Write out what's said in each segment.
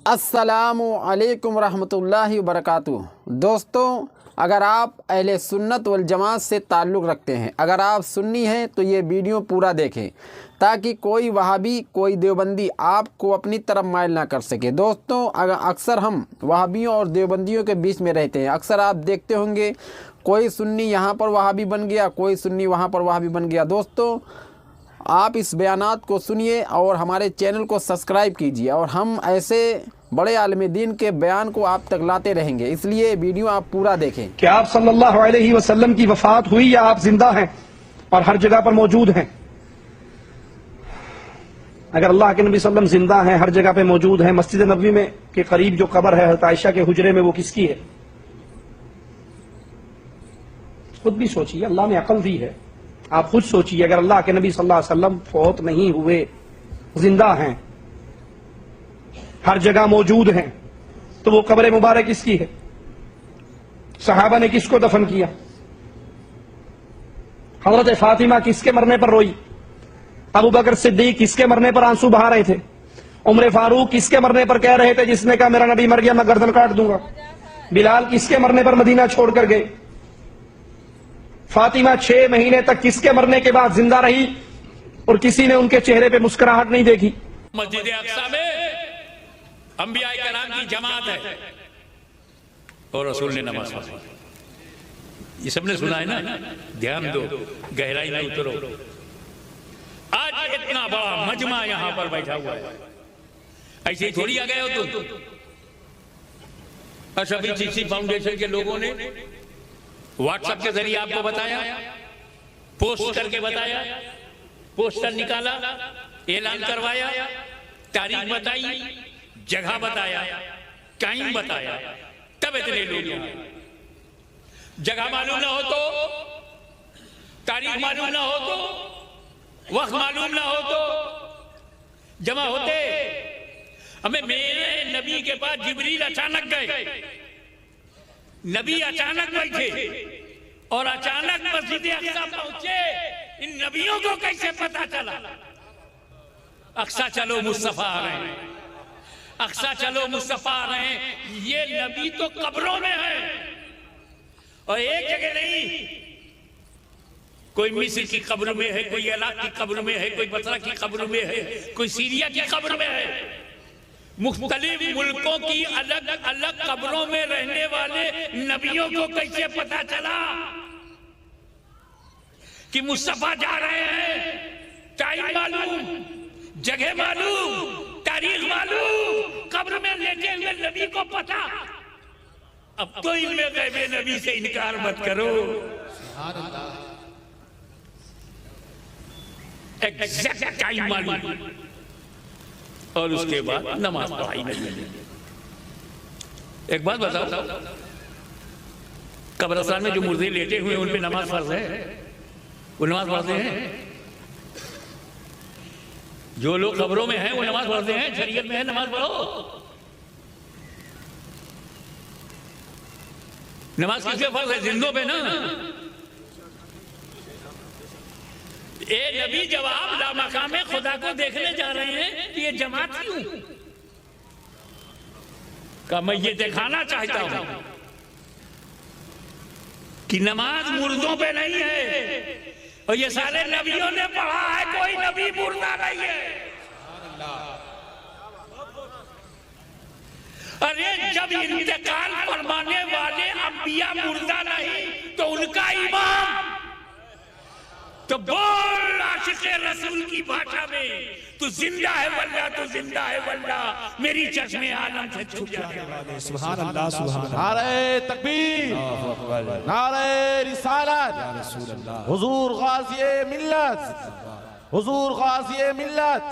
अस्सलामु अलैकुम रहमतुल्लाहि व बरकातुहू। दोस्तों, अगर आप अहले सुन्नत वल जमात से ताल्लुक़ रखते हैं, अगर आप सुन्नी हैं तो ये वीडियो पूरा देखें ताकि कोई वहाबी कोई देवबंदी आपको अपनी तरफ माइल ना कर सके। दोस्तों, अक्सर हम वहाबियों और देवबंदियों के बीच में रहते हैं। अक्सर आप देखते होंगे कोई सुन्नी यहाँ पर वहाबी बन गया, कोई सुन्नी वहाँ पर वहाबी बन गया। दोस्तों, आप इस बयानात को सुनिए और हमारे चैनल को सब्सक्राइब कीजिए और हम ऐसे बड़े आलिम दीन के बयान को आप तक लाते रहेंगे, इसलिए वीडियो आप पूरा देखें। क्या आप सल्लल्लाहु अलैहि वसल्लम की वफात हुई या आप जिंदा हैं और हर जगह पर मौजूद हैं? अगर अल्लाह के नबी सल्लम जिंदा हैं, हर जगह पे मौजूद हैं, मस्जिद नबवी में के करीब जो कब्र है हज़रत आयशा के हुजरे में, वो किसकी है? खुद भी सोचिए, अल्लाह ने अकल दी है, आप खुद सोचिए। अगर अल्लाह के नबी सल्लल्लाहु अलैहि वसल्लम फौत नहीं हुए, जिंदा हैं, हर जगह मौजूद हैं, तो वो कब्र मुबारक किसकी है? सहाबा ने किसको दफन किया? हजरत फातिमा किसके मरने पर रोई? अबू बकर सिद्दीक किसके मरने पर आंसू बहा रहे थे? उमर फारूक किसके मरने पर कह रहे थे, जिसने कहा मेरा नबी मर गया मैं गर्दन काट दूंगा? बिलाल किसके मरने पर मदीना छोड़कर गए? फातिमा 6 महीने तक किसके मरने के बाद जिंदा रही और किसी ने उनके चेहरे पे मुस्कुराहट नहीं देखी? मस्जिद अक्सा में अंबिया कराम की जमात है और रसूल ने नमाज पढ़ी। ये सबने सुना है ना? ध्यान दो, गहराई में उतरो। आज इतना बड़ा मजमा यहां पर बैठा हुआ है, ऐसे ही थोड़ी आ गए हो तुम। अशफी चिश्ती फाउंडेशन के लोगों ने व्हाट्सएप के जरिए आपको बताया, पोस्ट करके बताया, पोस्टर निकाला, ऐलान करवाया, तारीख बताई, जगह बताया, टाइम बताया, तब इतने लोग यहाँ। जगह मालूम ना हो तो, तारीख मालूम ना हो तो, वक्त मालूम ना हो तो जमा होते। हमें मेरे नबी के पास जिब्रील अचानक गए, नबी अचानक बैठे और अचानक मस्जिद अक्सा पहुंचे। इन नबियों को कैसे पता चला? अक्सा चलो मुस्तफा आ रहे हैं, अक्सा चलो मुस्तफा आ रहे हैं। ये नबी तो कब्रों में है और एक जगह नहीं। कोई मिस्र की कब्र में है, कोई इराक की कब्र में है, कोई बसरा की कब्र में है, कोई सीरिया की कब्र में है। मुख्तलिफ मुल्कों की अलग अलग कब्रों में रहने वाले नबियों को कैसे पता चला कि मुस्तफा जा रहे हैं? टाइम मालूम, जगह मालूम, तारीख मालूम, कब्र में लेटे हुए नबी को पता। अब तो इनमें गैबे नबी से इनकार मत करो। एग्जैक्ट टाइम मालूम और उसके बाद नमाज पढ़ाई नहीं। एक बात बताओ, कब्रिस्तान में जो मुर्दे लेटे हुए उन पे नमाज फर्ज है? वो नमाज पढ़ते हैं? जो लोग कब्रों में हैं वो नमाज पढ़ते हैं? शरीयत में है नमाज पढ़ो। नमाज किसके फर्ज है? जिंदों पे ना। ए नबी जवाब लामकाम में खुदा को देखने जा रहे हैं कि ये जमात क्यों? का मैं ये दिखाना चाहता हूं कि नमाज मुर्दों पे नहीं है और ये सारे नबियों ने पढ़ा है, कोई नबी मुर्दा नहीं है। अरे जब इंतकाल फरमाने वाले अंबिया मुर्दा नहीं तो उनका इमाम तो बोल आशिक़े रसूल की भाषा में, तू जिंदा है वल्ला, तू जिंदा है वल्ला, मेरी चश्मे आलम से छुप जाए। सुभान अल्लाह, सुभान अल्लाह। नारे तकबीर, नारे रिसालत, हुजूर गाज़िए मिल्लत, हुजूर गाज़िए मिल्लत।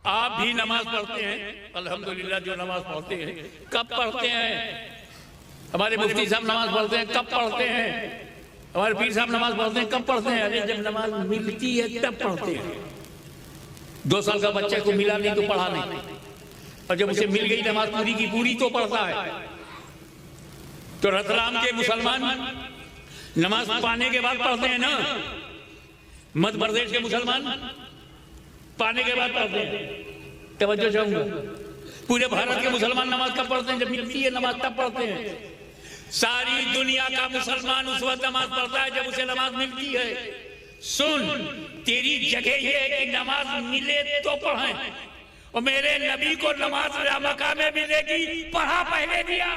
आप भी नमाज पढ़ते हैं अल्हम्दुलिल्लाह। जो नमाज पढ़ते हैं कब पढ़ते हैं? हमारे मुफ्ती साहब नमाज पढ़ते हैं कब पढ़ते हैं? हमारे पीर साहब नमाज पढ़ते हैं कब पढ़ते हैं? अरे जब नमाज मिलती है तब पढ़ते हैं। 2 साल का बच्चे को मिला नहीं तो पढ़ा नहीं, और जब उसे मिल गई नमाज पूरी की पूरी तो पढ़ता है। तो रतलाम के मुसलमान नमाज पाने के बाद पढ़ते हैं ना, मध्य प्रदेश के मुसलमान पाने के बाद पढ़ते हैं। तवज्जो चाहूंगा। पूरे भारत के मुसलमान नमाज कब पढ़ते हैं? जब मिलती है नमाज तब पढ़ते हैं। सारी दुनिया का मुसलमान उस वक्त नमाज पढ़ता है जब उसे नमाज मिलती है। सुन, तेरी जगह ये है कि नमाज मिले तो पढ़े, और मेरे नबी को नमाज मक्का में मिलेगी, पढ़ा पहले दिया।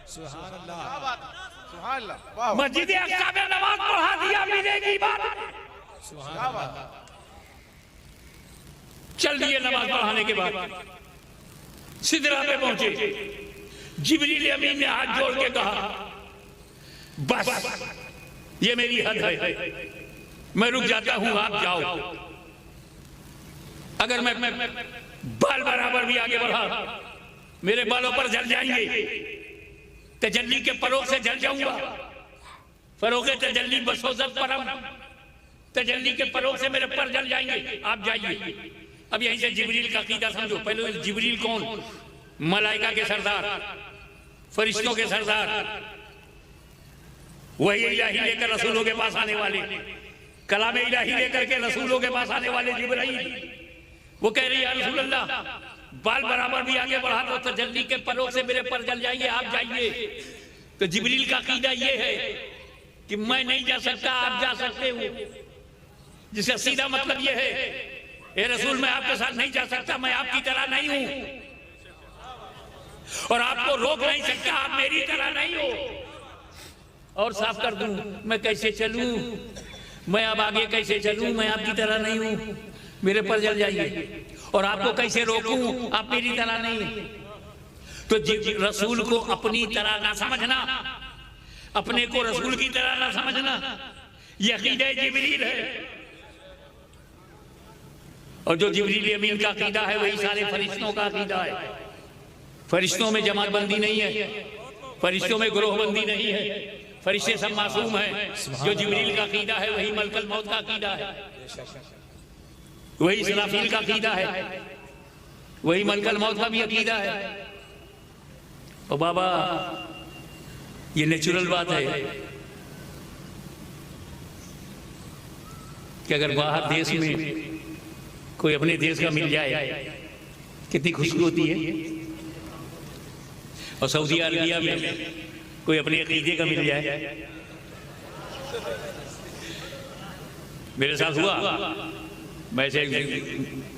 सुभान अल्लाह, सुभान अल्लाह, मस्जिद अक्सा में नमाज पढ़ा दिया, मिलेगी बात। सुभान अल्लाह। चल दिए नमाज पढ़ाने के बाद सिदरा पे पहुंचे। जिब्रील अमीन ने हाथ जोड़ के कहा, बस ये मेरी हद है, मैं रुक जाता हूं, आप जाओ। अगर मैं बाल बराबर भी आगे बढ़ा, मेरे बालों पर जल जाएंगे, तजल्ली के परों से जल जाऊंगा। फरोगे तजल्ली बसोजत परम, तजल्ली के परों से मेरे पर जल जाएंगे, आप जाइए। अब यहीं से जिब्रील का कीदा समझो। पहले जिब्रील कौन? मलाइका के सरदार, फरिश्तों के सरदार, वही इलाही लेकर रसूलों के पास आने वाले, कलाम इलाही लेकर के रसूलों के पास आने वाले जिब्राइल। वो कह रही है, रसूल अल्लाह, बाल बराबर भी आगे बढ़ा दो तो जल्दी के परों से मेरे पर जल जाइए, आप जाइए। तो जिब्रील का कीदा ये है कि मैं नहीं जा सकता, आप जा सकते हो। जिसका सीधा मतलब ये है, ए रसूल, मैं आपके साथ नहीं जा सकता, मैं आपकी तरह नहीं हूं, और आपको रोक नहीं सकता, आप मेरी तरह नहीं हो। और साफ कर दूं, मैं कैसे चलूं, मैं अब आगे कैसे चलूं, मैं आपकी तरह नहीं हूं, मेरे पर जल जाइए। और आपको कैसे रोकूं, आप मेरी तरह नहीं। तो रसूल को अपनी तरह ना समझना, अपने को रसूल की तरह ना समझना, यह अकीदा जिब्रील है। और जो जिब्रील अमीन का अकीदा है वही सारे फरिश्तों का अकीदा है। फरिश्तों में जमातबंदी नहीं है, फरिश्तों में ग्रोहबंदी नहीं है, फरिश्ते सब मासूम हैं। जो जिब्रील का अकीदा है वही मलकल मौत का अकीदा है, वही इसराफील का अकीदा है, वही मलकल मौत का भी अकीदा है। और बाबा, ये नेचुरल बात है कि अगर बाहर देश में कोई अपने देश का मिल जाए, कितनी खुशी होती है। और सऊदी अरबिया में कोई अपने अकीदे का मिल जाए। मेरे साथ हुआ, मैं ऐसे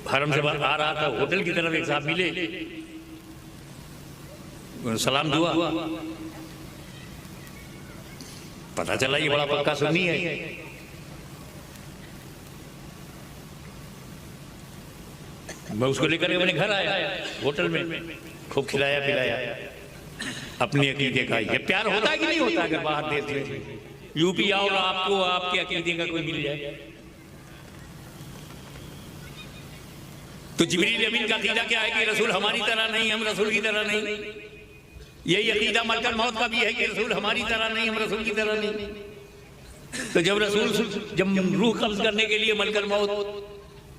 हरम से आ रहा था, होटल की तरफ एक साहब मिले, सलाम दुआ, पता चला ये बड़ा पक्का सुन्नी है। मैं उसको लेकर अपने घर आया, होटल में खूब खिलाया पिलाया, अपने अकीदे का। ये प्यार होता है कि नहीं होता? अगर बाहर देश में यूपी आओ और आपको आपके अकीदे का कोई मिल जाए। तो जिब्रील अमीन का अकीदा क्या है कि रसूल हमारी तरह नहीं, हम रसूल की तरह नहीं। यही अकीदा मलकल मौत का भी है कि रसूल हमारी तरह नहीं, हम रसूल की तरह नहीं। तो जब रसूल जब रूह कब्ज करने के लिए मलकल मौत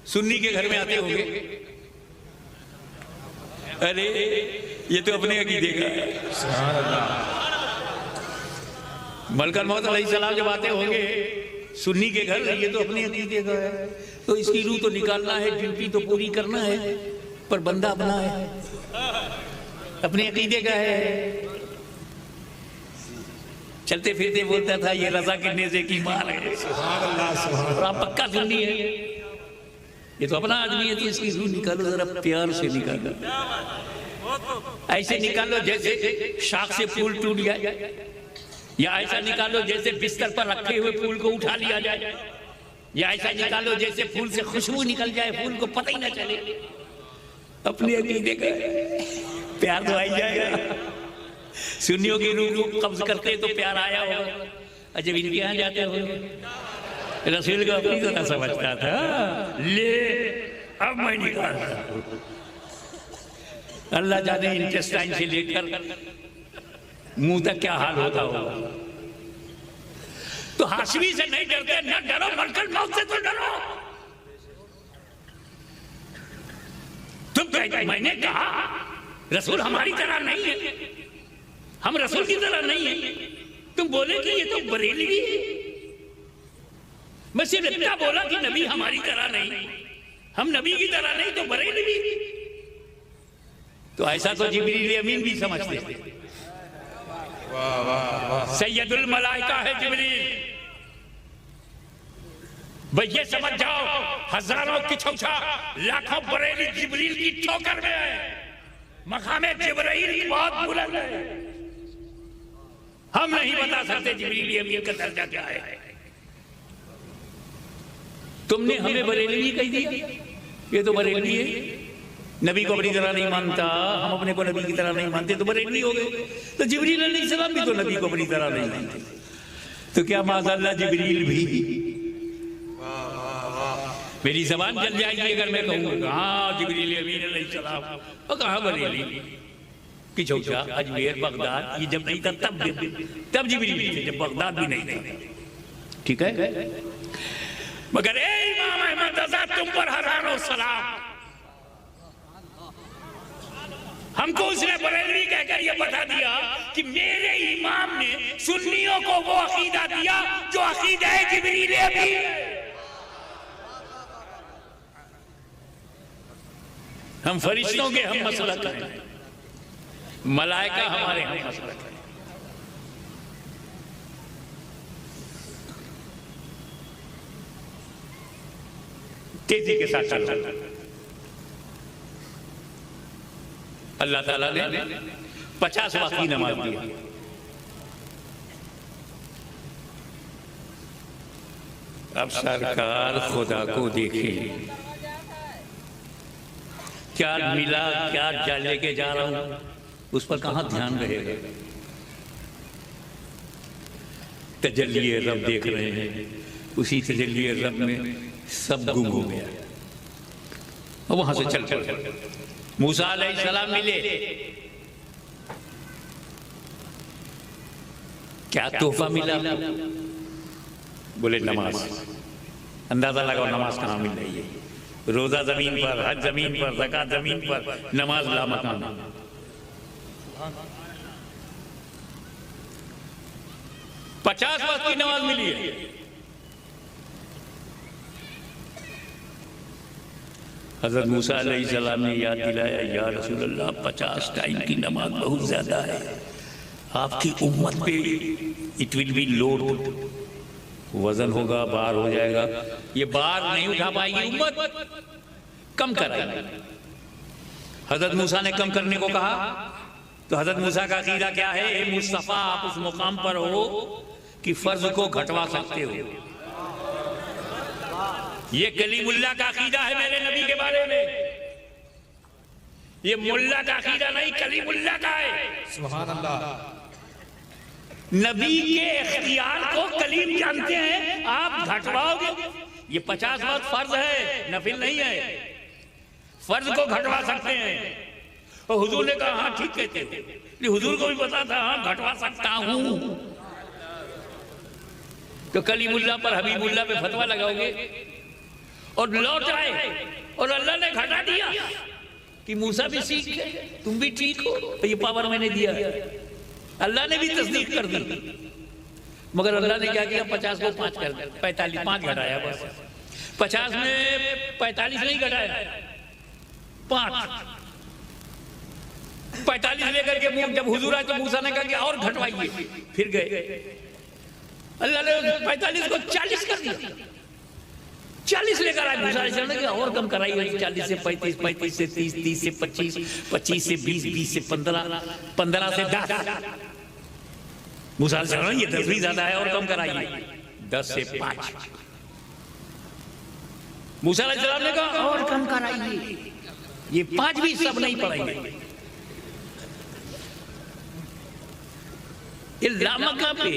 सुन्नी के घर में आते होंगे, अरे ये तो अपने अकीदे का है। सुभान अल्लाह। मलकल मौत अलैहिस्सलाम जब आते होंगे सुन्नी के घर, ये तो अपने अकीदे का है, तो इसकी रूह तो निकालना है, ड्यूटी तो पूरी करना है, पर बंदा अपना है, अपने अकीदे का है। चलते फिरते बोलता था, ये रजा गिरने से की मार है। सुभान अल्लाह, सुभान और आप पक्का सुन्नी है, ये तो अपना आदमी है, तो इसकी रूह निकालो, जरा प्यार से निकालो, ऐसे निकालो जैसे शाख से फूल टूट जाए, या ऐसा निकालो जैसे बिस्तर पर रखे हुए फूल को उठा लिया जाए, या ऐसा निकालो जैसे फूल से खुशबू निकल जाए, फूल को पता ही ना चले। अपने अकीदे का प्यार तो आ ही जाएगा। सुन्नियों की रूह को कब्ज करते तो प्यार आया होगा, और जब इनके यहाँ जाते हो रसूल को अपनी तरह समझता था, ले अब मैं निकालता। अल्लाह जाने इंटेस्टाइन से लेकर मुंह तक क्या हाल होता होगा। तो हाशमी से नहीं डरते, न डरो, मलकल मौत से तो डरो। तुम कहते, मैंने कहा रसूल हमारी तरह नहीं है, हम रसूल की तरह नहीं है। तुम बोले कि ये तो बरेलवी है। मैं सिर्फ इतना बोला कि नबी हमारी तरह नहीं, हम नबी की तरह नहीं, तो बरेलवी। तो ऐसा तो जिब्रील अमीन भी समझते थे। सैयदुल मलाइका है जिब्रील। भाई ये समझ जाओ, हजारों की छौछा लाखों बरेली जिब्रील की ठोकर में है। मकामे जिब्रील बहुत बुलंद है, हम नहीं बता सकते जिब्रील अमीन का दर्जा क्या है। तुमने हमें बरेलवी कह दिया, ये तो बरेलवी है, नबी को अपनी तरह नहीं मानता, हम अपने को नबी की तरह नहीं मानते, तो बरेलवी हो गए। तो जिब्रील अलैहिस्सलाम भी तो नबी को अपनी तरह नहीं मानते, तो क्या माज़अल्लाह जिब्रील भी? मेरी जबान जल जाएगी अगर मैं कहूँगा हाँ जिब्रील अमीन अलैहिस्सलाम, और कहाँ बरेली की छौछा अजमेर बगदाद, ये जब नहीं था तब जिब्रील थे, जब बगदाद भी नहीं था। ठीक है, मगर ए इमाम अहमद रज़ा तुम पर हजारों सलाम, हमको उसने बरेलवी कहकर ये बता दिया कि मेरे इमाम ने सुन्नियों को वो अकीदा दिया जो अकीदा है जिब्रील अमीन। हम फरिश्तों के हम मसलक हैं, मलाइका हमारे हम मसलक हैं। तेजी के साथ चल रहा। अल्लाह ताला ने 50 वक्त की नमाज दी। अब सरकार खुदा को देखे, क्या मिला क्या लेके जा रहा हूं, उस पर कहां ध्यान रहेगा। तजल्ली रब देख रहे हैं, उसी तजल्ली रब में सब गुम हो गया। और वहां से चल पड़े, मूसा अलैहिस्सलाम मिले, क्या तोहफा मिला? बोले नमाज। अंदाजा लगाओ नमाज कहां मिल रही है? रोजा जमीन पर, हज जमीन पर, ज़कात जमीन पर, नमाज लामकान। 50 वक्त की नमाज मिली है। हजरत मूसा अलैहिस्सलाम ने याद दिलाया, या रसूल अल्लाह 50 टाइम की नमाज बहुत ज्यादा है, आपकी उम्मत पे इट विल बी लोड, वजन होगा, बार हो जाएगा, ये बार नहीं उठा पाएगी उम्मत, कम कराएगी। हजरत मूसा ने कम करने को कहा, तो हजरत मूसा का अकीदा क्या है? ए मुस्तफा, आप उस मुकाम पर हो कि फर्ज को घटवा सकते हो। ये कलीमुल्लाह का अकीदा है मेरे नबी के बारे में, ये मुल्ला का अकीदा नहीं, कलीमुल्लाह का है। सुभान अल्लाह। नबी के इख्तियार को कलीम जानते हैं, आप घटवाओगे। ये 50 वक्त फर्ज है, नफिल नहीं है, फर्ज को घटवा सकते हैं। और हुजूर ने कहा हाँ ठीक कहते हो, हुजूर को भी पता था हाँ घटवा सकता हूं। तो कलीमुल्लाह पर हबीबुल्लाह पे फतवा लगाओगे और लौट आए और अल्लाह ने घटा दिया कि मूसा भी सीख है, तुम भी ठीक हो, तो ये पावर मैंने दिया। अल्लाह ने भी तस्दीक कर दी, मगर अल्लाह ने क्या किया? 50 को 5 कर दिया, 45, 5 घटाया बस। 50 में 45 नहीं घटाया, 5, 45 लेकर के जब हुजूर आए तो मूसा ने कहा कि और घटवाइए, फिर गए। अल्लाह ने 45 को 40 कर दिया, 40 लेकर आए। मूसा ने और कम कराई, 40 से 35, 35 से 30, 30 से 25, 25 से 20, 20 से 15, 15 से 10। मूसा ये 10 भी ज्यादा है, और कम कराइए, 10 से 5। मूसा ने कहा और कम कराइए, ये 5 भी सब नहीं पढ़ेंगे। ये लामका पे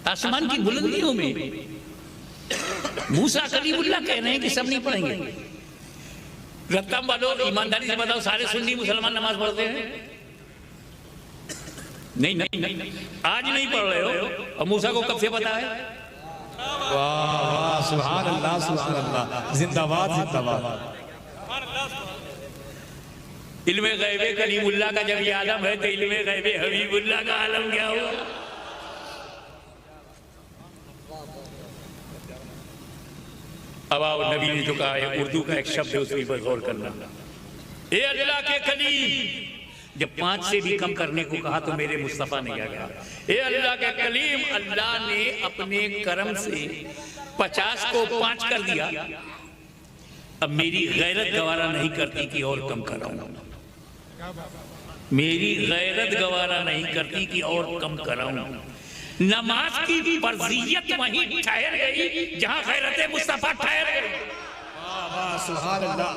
आसमान की बुलंदियों में मूसा कलीमुल्लाह कह रहे हैं कि सब नहीं पढ़ेंगे। रत्तम वालों, ईमानदारी से बताओ, सारे सुन्नी मुसलमान नमाज पढ़ते हैं? नहीं नहीं नहीं, आज नहीं पढ़ रहे हो, और मूसा को कब से पता है? वाह वाह, सुभान अल्लाह, सुभान अल्लाह, जिंदाबाद जिंदाबाद। इल्मे गैबे कलीमुल्लाह का जब ये आलम है, तो इल्मे गैबे हबीबुल्लाह का आलम क्या हुआ? अब आओ, नबी ने जो कहा है, उर्दू का एक शब्द है, उस पर गौर करना। ए अल्लाह के कलीम, जब 5 से भी कम करने को कहा तो मेरे मुस्तफ़ा ने क्या कहा? ए अल्लाह के कलीम, अल्लाह ने अपने करम से 50 को 5 कर दिया। अब मेरी गैरत गवारा नहीं करती कि और कम कराऊं, मेरी गैरत गवारा नहीं करती कि और कम कराऊं। नमाज की फर्जियत वहीं ठहर गई जहां गैरत मुस्तफ़ा ठहर गई। सुभान अल्लाह।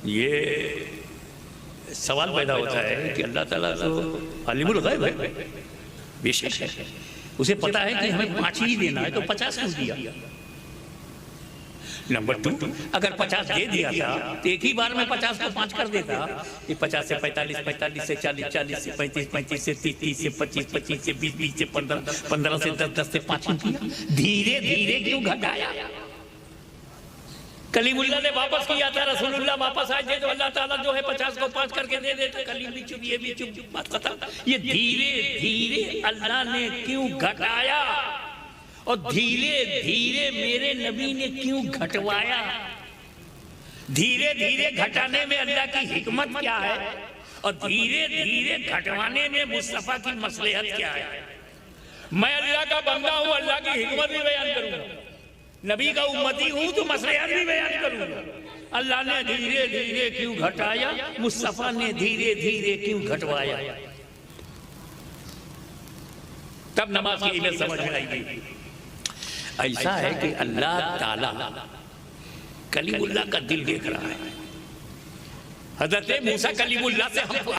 ये सवाल पैदा होता है कि अल्लाह ताला तो अलीमुल गैब है, बेशक है, उसे पता है कि हमें 5 ही देना है तो 50 क्यों दिया? नंबर 2, अगर 50 दे दिया था तो एक ही बार में 50 को 5 कर देता। ये 50 से 45, 45 से 40, 40 से 35, 35 से 30, 30 से 25, 25 से 20, 20 से 15, 15 से 10, 10 से 5 क्यों किया? धीरे धीरे क्यों घटाया? कलीमुल्लाह ने वापस किया था, रसूलुल्लाह वापस आए थे तो अल्लाह ताला जो है 50 को 5 करके दे देते। कलीम भी चुप, ये भी चुप, बात खत्म। ये धीरे धीरे अल्लाह ने क्यों घटाया और धीरे धीरे मेरे नबी ने क्यों घटवाया? धीरे धीरे घटाने में अल्लाह की हिकमत क्या है और धीरे धीरे घटवाने में मुस्तफ़ा की मसलहत क्या है? मैं अल्लाह का बंदा हूं, अल्लाह की हिकमत भी बयान करूंगा, नबी का उम्मती हूं तो मसलहत भी बयान करूंगा। अल्लाह ने धीरे धीरे क्यों घटाया, मुस्तफ़ा ने धीरे धीरे क्यों घटवाया? तब नमाज की इल्लत समझ में आएगी। ऐसा है कि अल्लाह ताला कलीमुल्लाह का दिल देख रहा है। हजरत मूसा कलीमुल्लाह से हम